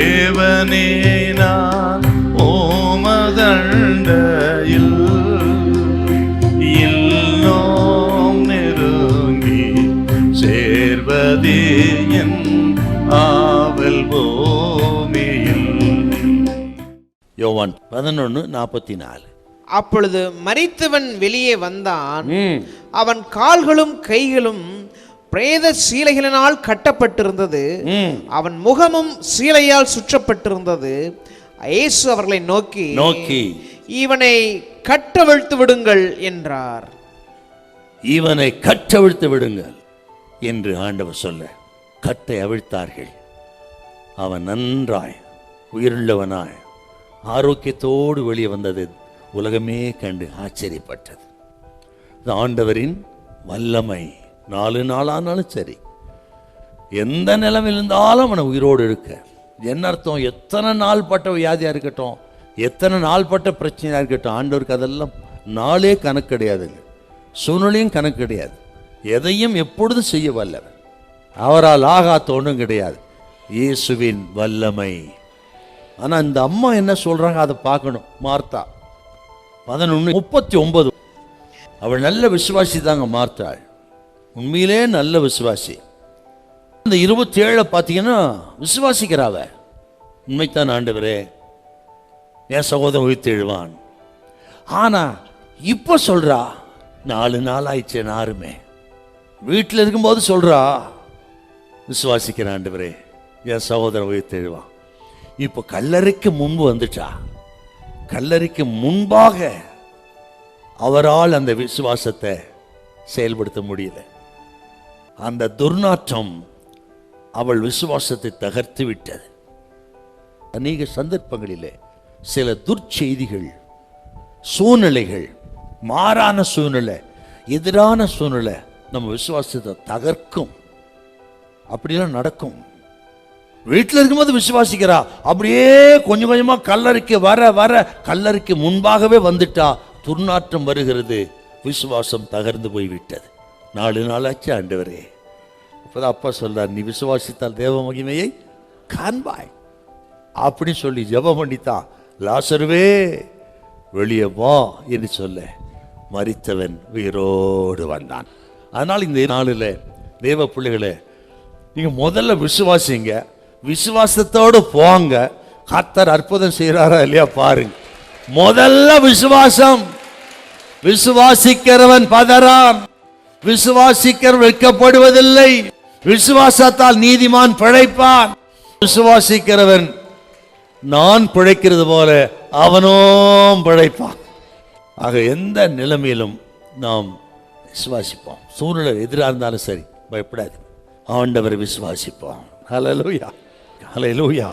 தேவனே நான் ஓமதண்டையில் இன்னும் நெருங்கி சேர்வதே என் ஆவல் பூமியில். யோவான் 11:44. அப்பொழுது மரித்தவன் வெளியே வந்தான். அவன் கால்களும் கைகளும் பிரேத சீலைகளினால் கட்டப்பட்டிருந்தது. அவன் முகமும் சீலையால் சுற்றப்பட்டிருந்தது. இயேசு அவர்களை நோக்கி இவனை கட்டவிழ்த்து விடுங்கள் என்றார். இவனை கட்டவிழ்த்து விடுங்கள் என்று ஆண்டவர் சொல்ல கட்டை அவிழ்த்தார்கள். அவன் நன்றாய் உயிருள்ளவனாய் ஆரோக்கியத்தோடு வெளியே வந்தது உலகமே கண்டு ஆச்சரியப்பட்டது. ஆண்டவரின் வல்லமை 4 நாளானாலும் சரி, எந்த நிலைமையில் இருந்தாலும் அவனை உயிரோடு இருக்க. என்ன அர்த்தம்? எத்தனை நாள் பட்ட வியாதியாக இருக்கட்டும், எத்தனை நாள் பட்ட பிரச்சனையாக இருக்கட்டும், ஆண்டவருக்கு அதெல்லாம் நாளே கணக்கு கிடையாதுங்க, சூழ்நிலையும் கணக்கு கிடையாது. எதையும் எப்பொழுதும் செய்ய வல்லவர். அவரால் ஆகாத ஒன்றும் கிடையாது. இயேசுவின் வல்லமை. ஆனால் இந்த அம்மா என்ன சொல்றாங்க அதை பார்க்கணும். மார்த்தா 11:39. அவள் நல்ல விசுவாசி தாங்க மார்த்தாள், உண்மையிலே நல்ல விசுவாசி. இந்த 27 பார்த்தீங்கன்னா விசுவாசிக்கிறாவ. உண்மைத்தான் ஆண்டவரே, என் சகோதரன் உயிர்த்தெழுவான். ஆனா இப்ப சொல்றா 4 நாள் ஆயிடுச்சு, யாருமே வீட்டில் இருக்கும்போது சொல்றா விசுவாசிக்கிறேன் ஆண்டவரே, என் சகோதரன் உயிர்த்தெழுவான். இப்போ கல்லறைக்கு முன்பு வந்துட்டா. கல்லறைக்கு முன்பாக அவரால் அந்த விசுவாசத்தை செயல்படுத்த முடியல. அந்த துர்நாற்றம் அவள் விசுவாசத்தை தகர்த்து விட்டது. அநேக சந்தர்ப்பங்களிலே சில துர்ச்செய்திகள், சூழ்நிலைகள், மாறான சூழ்நிலை, எதிரான சூழ்நிலை நம்ம விசுவாசத்தை தகர்க்கும். அப்படிலாம் நடக்கும். வீட்டில் இருக்கும்போது விசுவாசிக்கிறா, அப்படியே கொஞ்சம் கொஞ்சமா கல்லறைக்கு வர வர கல்லறைக்கு முன்பாகவே வந்துட்டா, துர்நாற்றம் வருகிறது, விசுவாசம் தகர்ந்து போய்விட்டது. 4 நாளாச்சு ஆண்டவரே. அப்பதான் அப்பா சொல்றார், நீ விசுவாசித்தால் தேவ மகிமையை காண்பாய் அப்படி சொல்லி ஜெபம் பண்ணித்தான் லாசருவே வெளியே வா என்று சொல்ல மரித்தவன் உயிரோடு வந்தான். அதனால் இந்த நாளில் தேவ பிள்ளைகளே, நீங்க முதல்ல விசுவாசிங்க, விசுவாசத்தோடு போங்க. கர்த்தர் அற்புதம் செய்யறாரா இல்லையா பாருங்க. முதல்ல விசுவாசம். விசுவாசிக்கிறவன் பதறான், விசுவாசிக்கிறவன் வெட்கப்படுவதில்லை. விசுவாசத்தால் நீதிமான் பிழைப்பான். விசுவாசிக்கிறவன் நான் பிழைக்கிறது போல அவனும் பிழைப்பான். ஆக எந்த நிலைமையிலும் நாம் விசுவாசிப்போம். சூழ்நிலை எதிராக இருந்தாலும் சரி பயப்படாது, ஆண்டவரை விசுவாசிப்போம். ஹல்லேலூயா, ஹல்லேலூயா.